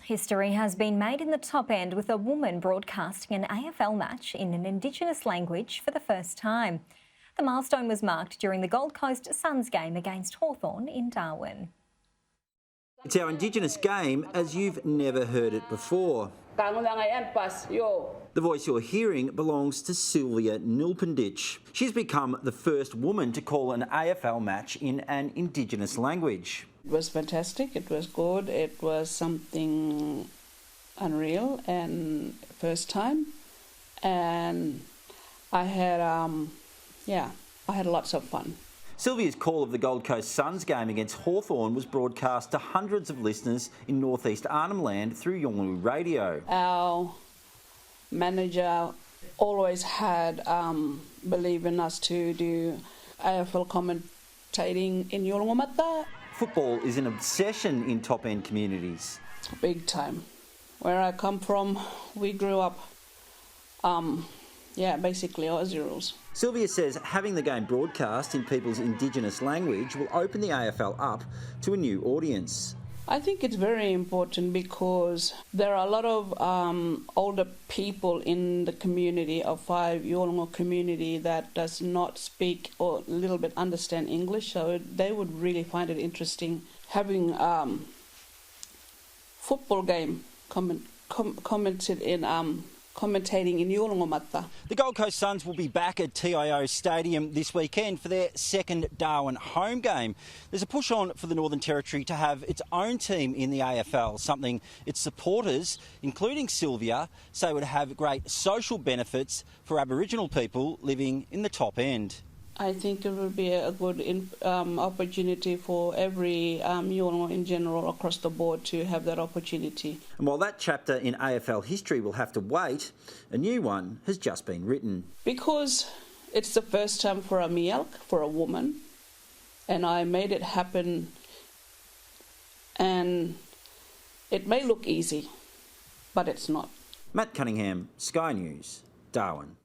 History has been made in the top end with a woman broadcasting an AFL match in an Indigenous language for the first time. The milestone was marked during the Gold Coast Suns game against Hawthorn in Darwin. It's our Indigenous game as you've never heard it before. The voice you're hearing belongs to Sylvia Nulpinditj. She's become the first woman to call an AFL match in an Indigenous language. It was fantastic, it was good, it was something unreal and first time, and I had lots of fun. Sylvia's call of the Gold Coast Suns game against Hawthorn was broadcast to hundreds of listeners in northeast Arnhem Land through Yolngu Radio. Our manager always had believed in us to do AFL commentating in Yolngu. Football is an obsession in top-end communities. Big time. Where I come from, we grew up, basically Aussie rules. Sylvia says having the game broadcast in people's Indigenous language will open the AFL up to a new audience. I think it's very important because there are a lot of older people in the community of 5 Yolngu community that does not speak or a little bit understand English, so they would really find it interesting having football game commentating in Yolngu. The Gold Coast Suns will be back at TIO Stadium this weekend for their second Darwin home game. There's a push on for the Northern Territory to have its own team in the AFL, something its supporters, including Sylvia, say would have great social benefits for Aboriginal people living in the top end. I think it would be a good opportunity for every Yolngu in general across the board to have that opportunity. And while that chapter in AFL history will have to wait, a new one has just been written. Because it's the first time for a Mialk, for a woman, and I made it happen, and it may look easy, but it's not. Matt Cunningham, Sky News, Darwin.